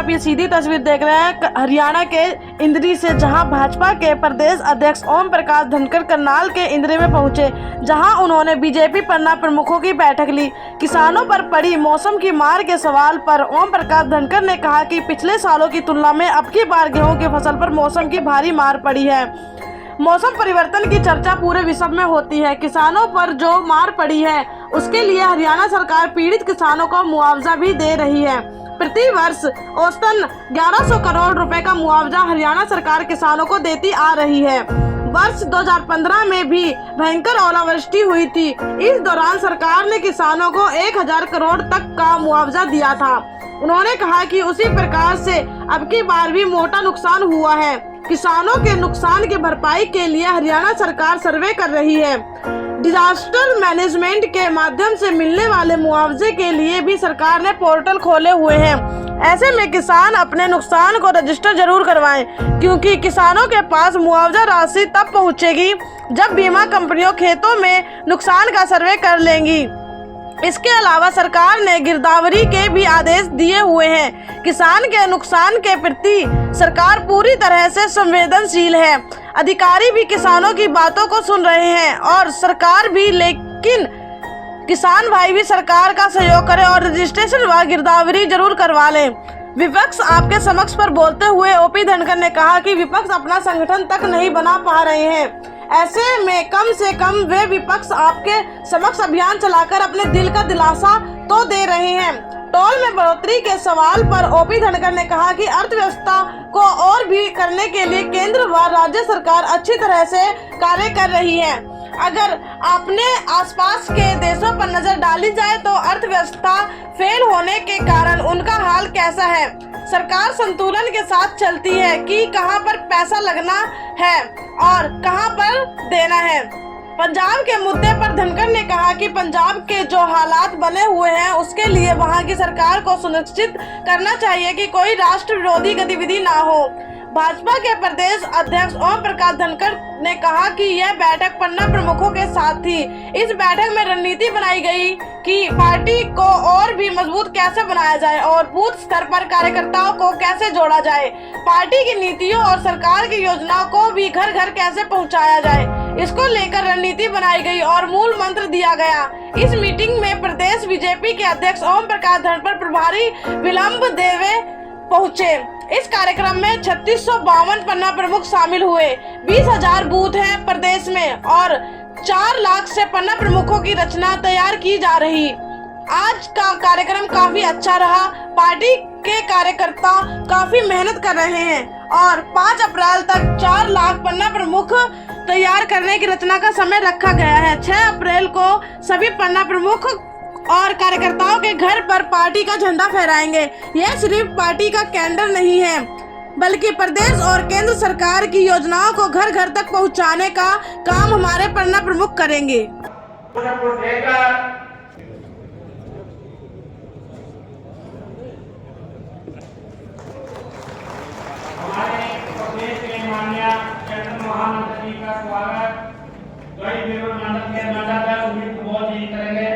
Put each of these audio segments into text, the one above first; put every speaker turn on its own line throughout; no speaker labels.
आप ये सीधी तस्वीर देख रहे हैं हरियाणा के इंद्री से, जहां भाजपा के प्रदेश अध्यक्ष ओम प्रकाश धनखड़ करनाल के इंद्री में पहुंचे, जहां उन्होंने बीजेपी पन्ना प्रमुखों की बैठक ली। किसानों पर पड़ी मौसम की मार के सवाल पर ओम प्रकाश धनखड़ ने कहा कि पिछले सालों की तुलना में अब की बार गेहूं की फसल पर मौसम की भारी मार पड़ी है। मौसम परिवर्तन की चर्चा पूरे विश्व में होती है। किसानों पर जो मार पड़ी है उसके लिए हरियाणा सरकार पीड़ित किसानों को मुआवजा भी दे रही है। प्रति वर्ष औसतन 1100 करोड़ रुपए का मुआवजा हरियाणा सरकार किसानों को देती आ रही है। वर्ष 2015 में भी भयंकर ओलावृष्टि हुई थी। इस दौरान सरकार ने किसानों को 1000 करोड़ तक का मुआवजा दिया था। उन्होंने कहा कि उसी प्रकार से अब की बार भी मोटा नुकसान हुआ है। किसानों के नुकसान की भरपाई के लिए हरियाणा सरकार सर्वे कर रही है। डिजास्टर मैनेजमेंट के माध्यम से मिलने वाले मुआवजे के लिए भी सरकार ने पोर्टल खोले हुए हैं। ऐसे में किसान अपने नुकसान को रजिस्टर जरूर करवाएं, क्योंकि किसानों के पास मुआवजा राशि तब पहुंचेगी जब बीमा कंपनियों खेतों में नुकसान का सर्वे कर लेंगी। इसके अलावा सरकार ने गिरदावरी के भी आदेश दिए हुए हैं। किसान के नुकसान के प्रति सरकार पूरी तरह से संवेदनशील है। अधिकारी भी किसानों की बातों को सुन रहे हैं और सरकार भी, लेकिन किसान भाई भी सरकार का सहयोग करें और रजिस्ट्रेशन व गिरदावरी जरूर करवा लें। विपक्ष आपके समक्ष पर बोलते हुए ओपी धनखड़ ने कहा कि विपक्ष अपना संगठन तक नहीं बना पा रहे हैं। ऐसे में कम से कम वे विपक्ष आपके समक्ष अभियान चलाकर अपने दिल का दिलासा तो दे रहे हैं। टोल में बढ़ोतरी के सवाल पर ओपी धनखड़ ने कहा कि अर्थव्यवस्था को और भी करने के लिए केंद्र व राज्य सरकार अच्छी तरह से कार्य कर रही है। अगर अपने आसपास के देशों पर नजर डाली जाए तो अर्थव्यवस्था फेल होने के कारण उनका हाल कैसा है। सरकार संतुलन के साथ चलती है कि कहां पर पैसा लगना है और कहां पर देना है। पंजाब के मुद्दे पर धनखड़ ने कहा कि पंजाब के जो हालात बने हुए हैं उसके लिए वहां की सरकार को सुनिश्चित करना चाहिए कि कोई राष्ट्र विरोधी गतिविधि ना हो। भाजपा के प्रदेश अध्यक्ष ओम प्रकाश धनखड़ ने कहा कि यह बैठक पन्ना प्रमुखों के साथ थी। इस बैठक में रणनीति बनाई गई कि पार्टी को और भी मजबूत कैसे बनाया जाए और बूथ स्तर पर कार्यकर्ताओं को कैसे जोड़ा जाए। पार्टी की नीतियों और सरकार की योजनाओं को भी घर घर कैसे पहुंचाया जाए, इसको लेकर रणनीति बनाई गई और मूल मंत्र दिया गया। इस मीटिंग में प्रदेश बीजेपी के अध्यक्ष ओम प्रकाश धनखड़ प्रभारी विलंब देवे पहुंचे। इस कार्यक्रम में 3652 पन्ना प्रमुख शामिल हुए। 20,000 बूथ हैं प्रदेश में और 4 लाख से पन्ना प्रमुखों की रचना तैयार की जा रही। आज का कार्यक्रम काफी अच्छा रहा। पार्टी के कार्यकर्ता काफी मेहनत कर रहे हैं और 5 अप्रैल तक 4 लाख पन्ना प्रमुख तैयार करने की रचना का समय रखा गया है। 6 अप्रैल को सभी पन्ना प्रमुख और कार्यकर्ताओं के घर पर पार्टी का झंडा फहराएंगे। यह सिर्फ पार्टी का कैलेंडर नहीं है, बल्कि प्रदेश और केंद्र सरकार की योजनाओं को घर घर तक पहुंचाने का काम हमारे पन्ना प्रमुख करेंगे।
हमारे प्रदेश के माननीय केंद्र महामंत्री का स्वागत मंडल के मंडल सुमित बोध जी करेंगे।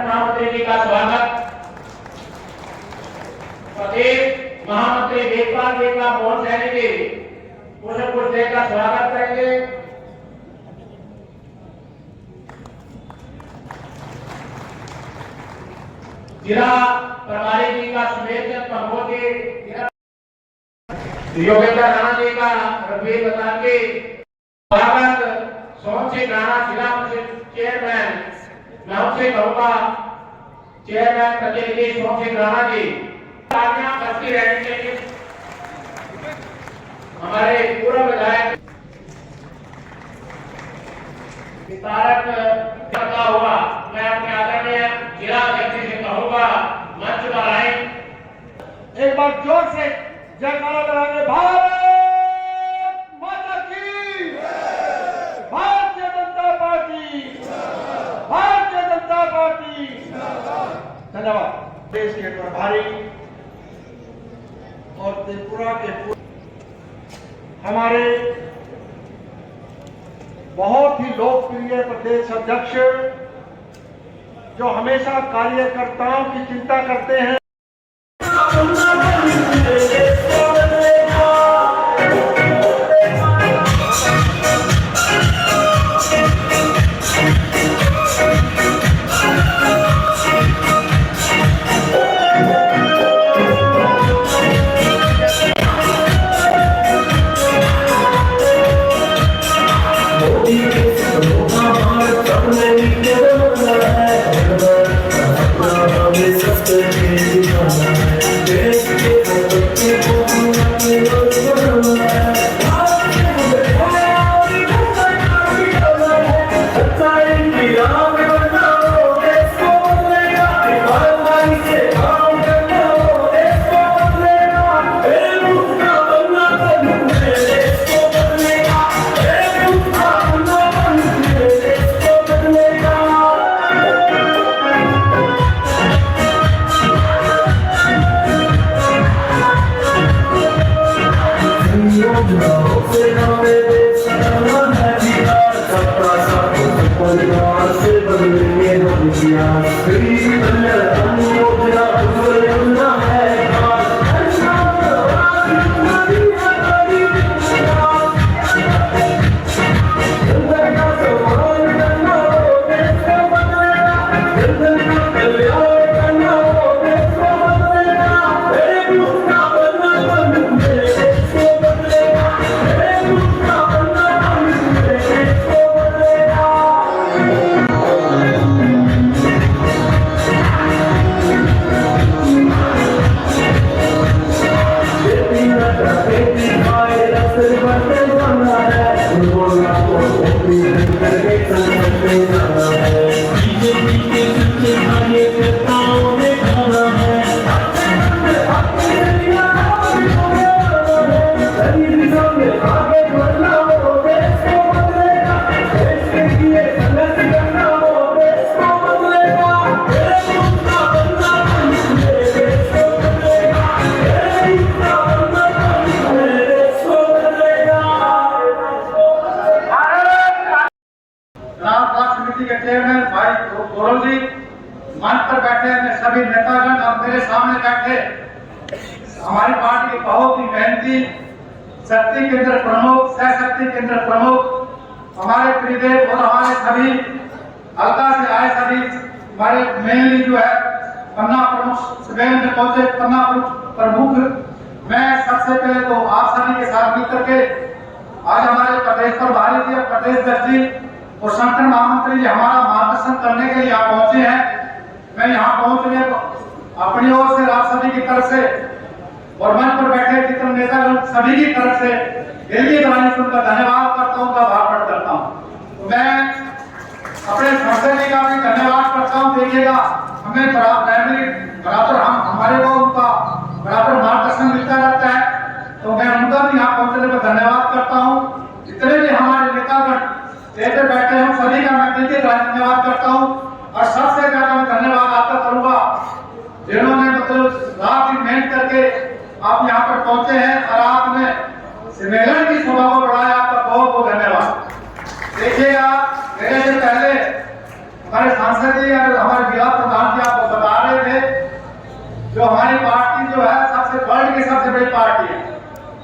महामंत्री जी का स्वागत प्रदेश महामंत्री देखभाल जी का मोहन सैनी जी पुष्प का स्वागत करेंगे। जिला प्रभारी जी का सुमेश प्रभु जी, योगेंद्र राणा जी का रघुवीर बता के स्वागत। सोम से राणा जिला परिषद चेयरमैन नाम से कहूँगा चेयरमैन प्रतिनिधि सोम सिंह राणा जी बस्ती रहने के लिए हमारे पूर्व विधायक विस्तारक करता हुआ मैं अपने आदरणीय जिला अध्यक्ष से कहूँगा मंच पर आए।
एक बार जोर से जयकारा लगाएंगे। भारत माता की, भारतीय जनता पार्टी, भारतीय जनता पार्टी। धन्यवाद। देश के प्रभारी और त्रिपुरा के हमारे बहुत ही लोकप्रिय प्रदेश अध्यक्ष जो हमेशा कार्यकर्ताओं की चिंता करते हैं। चेयरमैन भाई गौरव जी, मंच पर बैठे हैं सभी नेतागण और मेरे सामने बैठे हमारी पार्टी के बहुत ही मेहनती शक्ति केंद्र प्रमुख, सह शक्ति केंद्र प्रमुख हमारे प्रियदेव और हमारे सभी हल्का से आए सभी हमारे मेनली जो है पन्ना प्रमुख सुबह में पहुंचे पन्ना प्रमुख। मैं सबसे पहले तो आप सभी के साथ मिलकर के आज हमारे प्रदेश पर भारतीय प्रदेश अध्यक्ष जी और संगठन महामंत्री जी हमारा मार्गदर्शन करने के लिए यहाँ पहुंचे हैं। मैं यहाँ पहुंचने अपनी ओर से आप सभी की तरफ से और मंच पर बैठे जितने नेता सभी की तरफ से दिल की गहराई से उनका धन्यवाद करता हूँ, उनका आभार प्रकट करता हूँ। तो मैं अपने संसद जी का भी धन्यवाद करता हूँ। देखिएगा हमें बराबर हमारे को उनका बराबर मार्गदर्शन मिलता रहता है, तो मैं उनका भी यहाँ पहुंचने पर धन्यवाद करता हूँ। जितने भी हमारे नेतागण जैसे बैठे हैं सभी का मैं दिल से धन्यवाद करता हूँ और सबसे ज्यादा मैं धन्यवाद आपका करूंगा जिन्होंने मतलब रात दिन मेहनत करके आप यहाँ पर पहुंचे हैं और आपने सम्मेलन की सभा को बढ़ाया, आपका बहुत बहुत धन्यवाद। देखिएगा मेरे से पहले हमारे सांसद जी और हमारे जिला प्रधान जी आपको बता रहे थे जो हमारी पार्टी जो है सबसे वर्ल्ड की सबसे बड़ी पार्टी है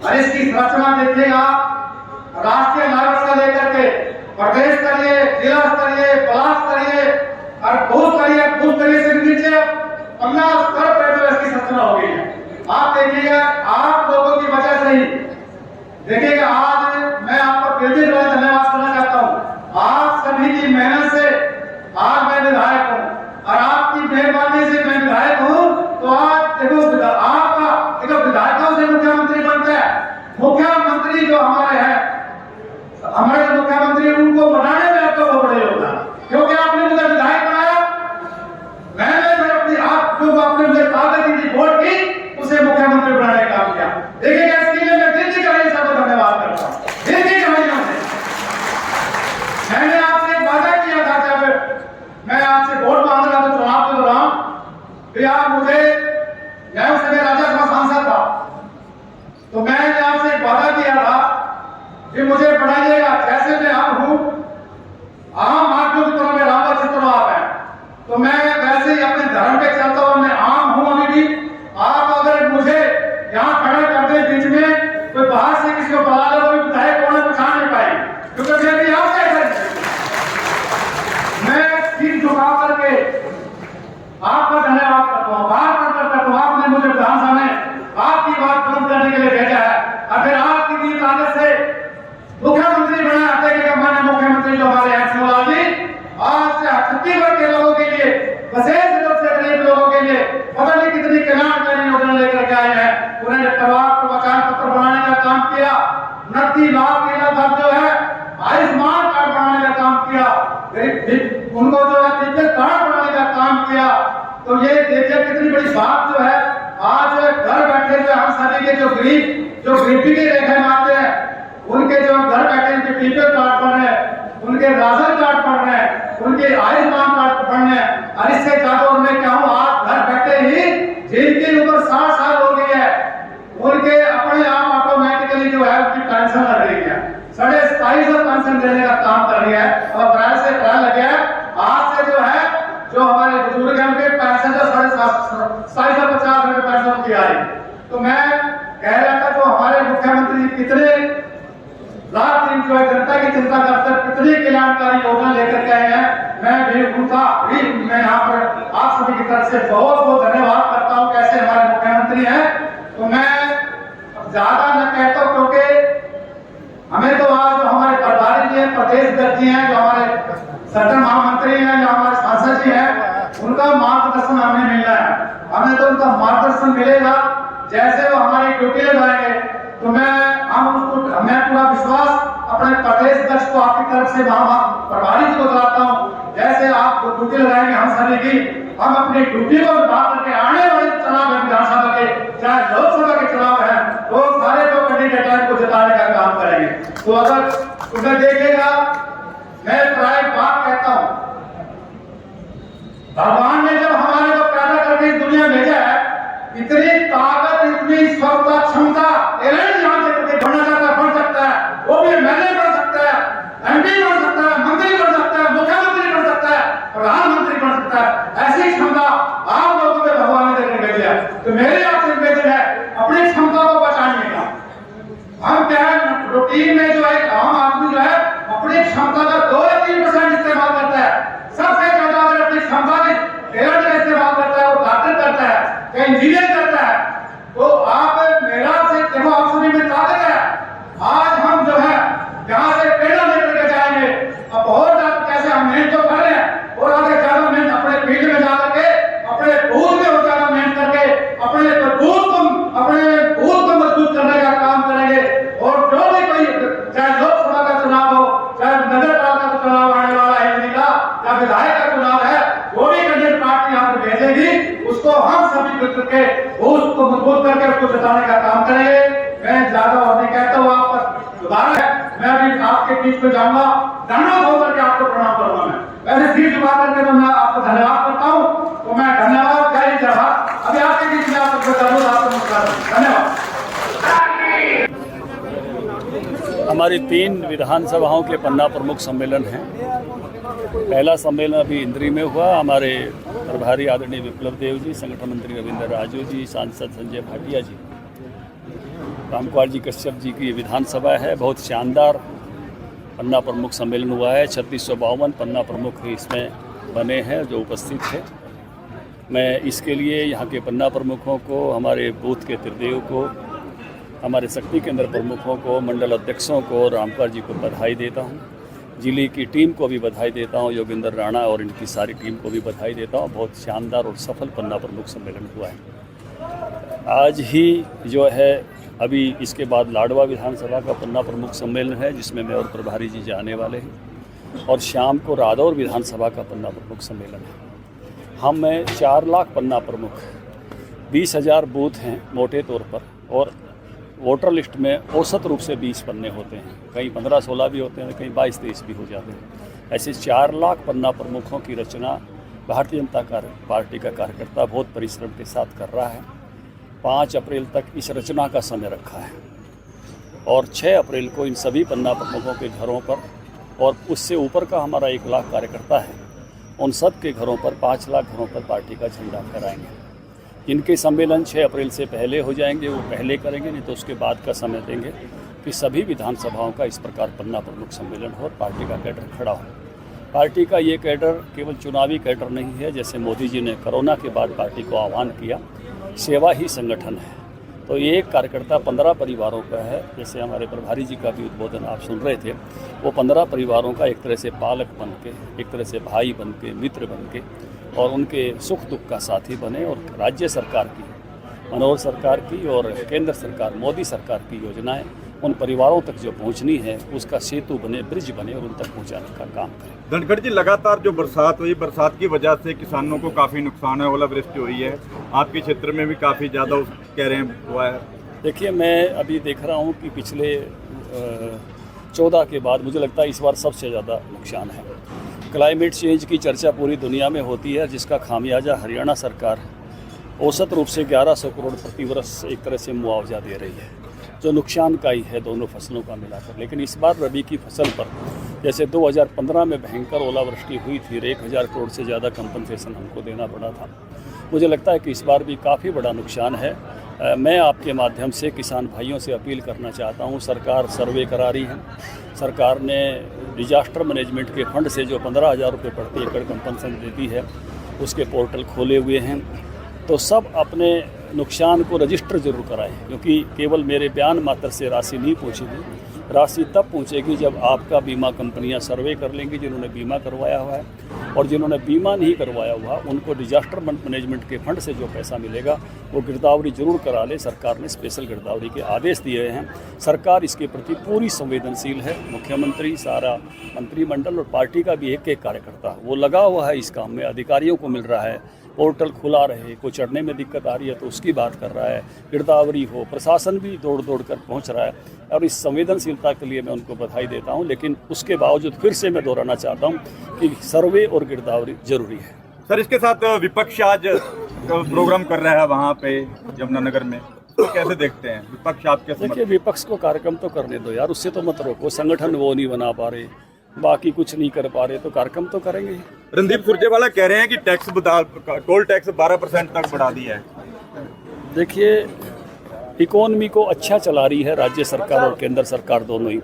और इसकी संरचना देखिएगा राष्ट्रीय नायक से लेकर के प्रदेश स्तरीय, जिला स्तरीय, ब्लॉक स्तरीय और बूथ स्तरीय से नीचे 50 स्तर पर जो इसकी संरचना हो गई है। आप देखिएगा आप लोगों की वजह से ही देखिएगा आज मैं आपको दिल से धन्यवाद करना चाहता हूँ। आप सभी की मेहनत से आज मैं विधायक हूँ और आपकी मेहरबानी से मैं विधायक हूँ। तो आज देखो आपका देखो विधायकों से मुख्यमंत्री बनता है। मुख्यमंत्री जो हमारे हैं हमारे मुख्यमंत्री उनको बनाने में आपका बहुत बड़ा योगदान, क्योंकि आपने मुझे विधायक बनाया। मैंने अपनी आप जो आपने मुझे ताकत दी वोट की उसे मुख्यमंत्री बनाने का काम किया। देखिएगा इसके लिए मैं दिल की गहराई से धन्यवाद करता हूँ, दिल की गहराइयों से। मैंने आपसे वादा किया था जब मैं आपसे वोट मांग रहा था चुनाव के दौरान कि आप मुझे मैं उस समय राज्यसभा सांसद था, तो मैंने आपसे वादा किया था कि मुझे बढ़ाइएगा। जैसे मैं अब हूँ आम आदमी की तरह में राम जिस तरह आप है, तो मैं ही अपने धर्म पे चलता हूँ, मैं आम हूँ अभी भी। आप अगर मुझे यहाँ खड़ा कर दे बीच में, कोई बाहर से किसी को बुला लो, कोई विधायक कौन पहचान नहीं पाए, क्योंकि मैं भी यहाँ से मैं सिर झुका करके आपका धन्यवाद करता हूँ, बार करता हूँ। आपने मुझे विधानसभा में आपकी बात बंद करने के लिए भेजा है, और फिर आपकी दी ताकत से मुख्यमंत्री बनाया थे कि माननीय मुख्यमंत्री जो हमारे हैं शिवलाल जी, आज से छत्तीसगढ़ के लोगों के लिए, विशेष रूप से गरीब लोगों के लिए पता नहीं कितनी कल्याणकारी योजना लेकर के आए हैं। उन्होंने परिवार को पहचान पत्र बनाने का काम किया, 29 लाख के लगभग जो है आयुष्मान कार्ड बनाने का काम किया, उनको जो है दिव्य कार्ड बनाने का काम किया। तो ये देखिए कितनी बड़ी बात जो है, आज घर बैठे जो हम सभी के जो गरीबी की रेखा में आते हैं, उनके जो घर बैठे उनके बीपीएल कार्ड बन रहे हैं, उनके राशन कार्ड बन रहे हैं, उनके आयुष्मान कार्ड बन रहे हैं। और इससे ज्यादा और मैं क्या हूँ, आज घर बैठे ही जिनकी उम्र 60 साल हो गई है, उनके अपने आप ऑटोमेटिकली जो है उनकी पेंशन लग रही है, 2750 पेंशन देने का काम कर रही है। और अप्रैल से अप्रैल लगे आज से जो है जो हमारे बुजुर्ग हैं उनके पेंशन जो 2750 रुपए पेंशन की आई। तो मैं कह रहा था जो हमारे मुख्यमंत्री कितने रात दिन जो है जनता की चिंता करते हैं, कितनी कल्याणकारी योजना लेकर के आए हैं। मैं भी उनका भी मैं यहाँ पर आप सभी की तरफ से बहुत बहुत धन्यवाद करता हूँ, कैसे हमारे मुख्यमंत्री हैं। तो मैं ज्यादा न कहता हूँ, क्योंकि हमें तो आज जो हमारे प्रभारी जी हैं, प्रदेश अध्यक्ष जी हैं, जो हमारे सदन महामंत्री हैं, जो हमारे सांसद जी हैं, उनका मार्गदर्शन हमें मिलना है। हमें तो उनका मार्गदर्शन मिलेगा, जैसे वो हमारी ड्यूटी लगाएंगे तो मैं पूरा विश्वास अपने प्रदेश अध्यक्ष को आपकी तरफ से प्रभारी जी को दिलाता हूँ, जैसे आप ड्यूटी लगाएंगे हम सभी की, हम अपनी ड्यूटी को निभा करके आने वाले चुनाव है विधानसभा के चाहे लोकसभा के चुनाव है, तो सारे जो कैंडिडेट हैं को जिताने का काम करेंगे। तो अगर उधर देखिएगा, मैं प्राय बात कहता हूँ, भगवान ने जब हमारे को पैदा करके इस दुनिया भेजा है, इतनी ताकत, इतनी क्षमता यहाँ से बढ़ना चाहता है बढ़ सकता है, वो भी एमएलए बन सकता है, एमपी बन सकता है, मंत्री बन सकता है, मुख्यमंत्री बन सकता है, प्रधानमंत्री बन सकता है। ऐसी क्षमता आप लोगों में भगवान ने देने भेजा है। तो मेरे आपसे निवेदन है, अपनी क्षमता को बचाइएगा। हम क्या है, रूटीन में जो है आम आदमी जो है अपनी क्षमता का 2 या 3% इस्तेमाल करता है। सबसे ज्यादा अगर अपनी क्षमता के इस्तेमाल करता है, वो डॉक्टर करता है, इंजीनियर करता है, तो आप मेरा से देखो आप सभी में ताकत है। आज हम जो है यहाँ से प्रेरणा लेकर के जाएंगे, अब बहुत ज्यादा कैसे हम मेहनत तो कर रहे हैं, और आगे ज्यादा मेहनत अपने फील्ड में जाकर के अपने बूथ में और ज्यादा मेहनत करके अपने बूथ को मजबूत करने का काम करेंगे। और जो भी कोई चाहे लोकसभा का चुनाव हो, चाहे नगर पालिका का चुनाव आने वाला है जिला या विधायक का चुनाव है, वो भी कैंडिडेट पार्टी यहाँ पर भेजेगी, उसको हम सभी मिलकर के उसको मजबूत करके उसको जिताने का काम करेंगे। मैं ज्यादा और नहीं कहता हूँ, आप पर सुधार है, मैं अभी आपके बीच में जाऊंगा, धन्यवाद होकर के आपको प्रणाम करूंगा। मैं वैसे सिर झुका करके तो मैं आपको धन्यवाद करता हूँ। तो मैं धन्यवाद जय जय भारत। अभी आपके बीच में आपको नमस्कार, धन्यवाद।
हमारी 3 विधानसभाओं के पन्ना प्रमुख सम्मेलन हैं। पहला सम्मेलन अभी इंद्री में हुआ। हमारे प्रभारी आदरणीय विप्लव देव जी, संगठन मंत्री रविंद्र राजू जी, सांसद संजय भाटिया जी, रामकुमार जी कश्यप जी की विधानसभा है। बहुत शानदार पन्ना प्रमुख सम्मेलन हुआ है। 3652 पन्ना प्रमुख इसमें बने हैं जो उपस्थित थे। मैं इसके लिए यहाँ के पन्ना प्रमुखों को, हमारे बूथ के त्रिदेव को, हमारे शक्ति केंद्र प्रमुखों को, मंडल अध्यक्षों को, रामकुमार जी को बधाई देता हूँ। जिले की टीम को भी बधाई देता हूँ, योगेंद्र राणा और इनकी सारी टीम को भी बधाई देता हूँ। बहुत शानदार और सफल पन्ना प्रमुख सम्मेलन हुआ है। आज ही जो है अभी इसके बाद लाडवा विधानसभा का पन्ना प्रमुख सम्मेलन है, जिसमें मैं और प्रभारी जी जाने वाले हैं, और शाम को रादौर विधानसभा का पन्ना प्रमुख सम्मेलन है। हम में 4 लाख पन्ना प्रमुख, 20,000 बूथ हैं मोटे तौर पर, और वोटर लिस्ट में औसत रूप से 20 पन्ने होते हैं, कहीं 15-16 भी होते हैं, कहीं 22-23 भी हो जाते हैं। ऐसे 4 लाख पन्ना प्रमुखों की रचना भारतीय जनता पार्टी का कार्यकर्ता बहुत परिश्रम के साथ कर रहा है। 5 अप्रैल तक इस रचना का समय रखा है, और 6 अप्रैल को इन सभी पन्ना प्रमुखों के घरों पर, और उससे ऊपर का हमारा 1 लाख कार्यकर्ता है, उन सब के घरों पर 5 लाख घरों पर पार्टी का झंडा फहराएंगे। जिनके सम्मेलन 6 अप्रैल से पहले हो जाएंगे वो पहले करेंगे, नहीं तो उसके बाद का समय देंगे कि सभी विधानसभाओं का इस प्रकार पन्ना प्रमुख सम्मेलन हो और पार्टी का कैडर खड़ा हो। पार्टी का ये कैडर केवल चुनावी कैडर नहीं है, जैसे मोदी जी ने कोरोना के बाद पार्टी को आह्वान किया, सेवा ही संगठन है। तो ये एक कार्यकर्ता 15 परिवारों का है, जैसे हमारे प्रभारी जी का भी उद्बोधन आप सुन रहे थे, वो 15 परिवारों का एक तरह से पालक बन के, एक तरह से भाई बन के, मित्र बन के और उनके सुख दुख का साथी बने और राज्य सरकार की, मनोहर सरकार की और केंद्र सरकार मोदी सरकार की योजनाएं उन परिवारों तक जो पहुंचनी है उसका सेतु बने, ब्रिज बने और उन तक पहुंचाने का काम करें।
धनखड़ जी, लगातार जो बरसात हुई, बरसात की वजह से किसानों को काफ़ी नुकसान है, ओलावृष्टि हुई है, आपके क्षेत्र में भी काफ़ी ज़्यादा कह रहे हैं हुआ है।
देखिए, मैं अभी देख रहा हूँ कि पिछले 14 के बाद मुझे लगता है इस बार सबसे ज़्यादा नुकसान है। क्लाइमेट चेंज की चर्चा पूरी दुनिया में होती है, जिसका खामियाजा हरियाणा सरकार औसत रूप से 1100 करोड़ प्रति वर्ष एक तरह से मुआवजा दे रही है, जो नुकसान का ही है दोनों फसलों का मिलाकर। लेकिन इस बार रबी की फसल पर जैसे 2015 में भयंकर ओलावृष्टि हुई थी, 1000 करोड़ से ज़्यादा कंपनसेशन हमको देना पड़ा था। मुझे लगता है कि इस बार भी काफ़ी बड़ा नुकसान है। मैं आपके माध्यम से किसान भाइयों से अपील करना चाहता हूँ, सरकार सर्वे करा रही है, सरकार ने डिजास्टर मैनेजमेंट के फंड से जो 15,000 रुपये प्रति एकड़ कंपनसेशन देती है उसके पोर्टल खोले हुए हैं, तो सब अपने नुकसान को रजिस्टर जरूर कराएं, क्योंकि केवल मेरे बयान मात्र से राशि नहीं पहुंचेगी। राशि तब पहुंचेगी जब आपका बीमा कंपनियां सर्वे कर लेंगी जिन्होंने बीमा करवाया हुआ है, और जिन्होंने बीमा नहीं करवाया हुआ उनको डिजास्टर मैनेजमेंट के फंड से जो पैसा मिलेगा वो गिरदावरी जरूर करा ले। सरकार ने स्पेशल गिरदावरी के आदेश दिए हैं। सरकार इसके प्रति पूरी संवेदनशील है। मुख्यमंत्री, सारा मंत्रिमंडल और पार्टी का भी एक एक कार्यकर्ता वो लगा हुआ है इस काम में। अधिकारियों को मिल रहा है, पोर्टल खुला रहे, कोई चढ़ने में दिक्कत आ रही है तो उसकी बात कर रहा है, गिरदावरी हो, प्रशासन भी दौड़ दौड़ कर पहुंच रहा है, और इस संवेदनशीलता के लिए मैं उनको बधाई देता हूं। लेकिन उसके बावजूद फिर से मैं दोहराना चाहता हूं कि सर्वे और गिरदावरी जरूरी है।
सर, इसके साथ विपक्ष आज प्रोग्राम कर रहा है वहाँ पे यमुनानगर में, तो कैसे देखते हैं विपक्ष आपके?
देखिए, विपक्ष को कार्यक्रम तो करने दो यार, उससे तो मत रोको। संगठन वो नहीं बना पा रहे, बाकी कुछ नहीं कर पा रहे, तो कार्यक्रम तो करेंगे।
रणदीप सुरजेवाला कह रहे हैं कि टोल टैक्स 12% तक बढ़ा दिया है।
देखिए, इकोनॉमी को अच्छा चला रही है राज्य सरकार और केंद्र सरकार दोनों ही।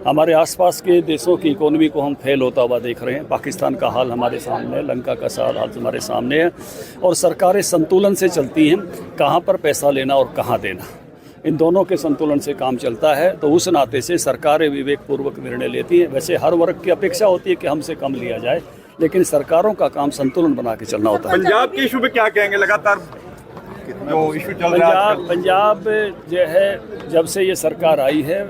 हमारे आसपास के देशों की इकोनॉमी को हम फेल होता हुआ देख रहे हैं। पाकिस्तान का हाल हमारे सामने है, लंका का हाल हमारे सामने है, और सरकारें संतुलन से चलती हैं, कहाँ पर पैसा लेना और कहाँ देना, इन दोनों के संतुलन से काम चलता है। तो उस नाते से सरकारें विवेकपूर्वक निर्णय लेती हैं। वैसे हर वर्ग की अपेक्षा होती है कि हमसे कम लिया जाए, लेकिन सरकारों का काम संतुलन बना के चलना होता है।
पंजाब के इशू पे क्या कहेंगे? लगातार जो इशू चल रहा है
पंजाब जो है, जब से ये सरकार आई है,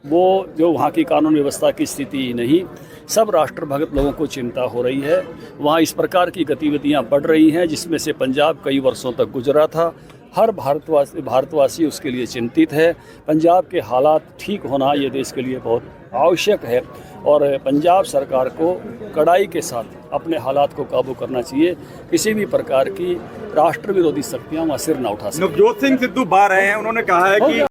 वो जो वहाँ की कानून व्यवस्था की स्थिति नहीं, सब राष्ट्रभगत लोगों को चिंता हो रही है। वहाँ इस प्रकार की गतिविधियाँ बढ़ रही हैं जिसमें से पंजाब कई वर्षों तक गुजरा था। हर भारतवासी उसके लिए चिंतित है। पंजाब के हालात ठीक होना ये देश के लिए बहुत आवश्यक है, और पंजाब सरकार को कड़ाई के साथ अपने हालात को काबू करना चाहिए। किसी भी प्रकार की राष्ट्र विरोधी शक्तियाँ वहाँ सिर न उठा सकें।
नवजोत सिंह सिद्धू बाहर आए हैं, उन्होंने कहा है कि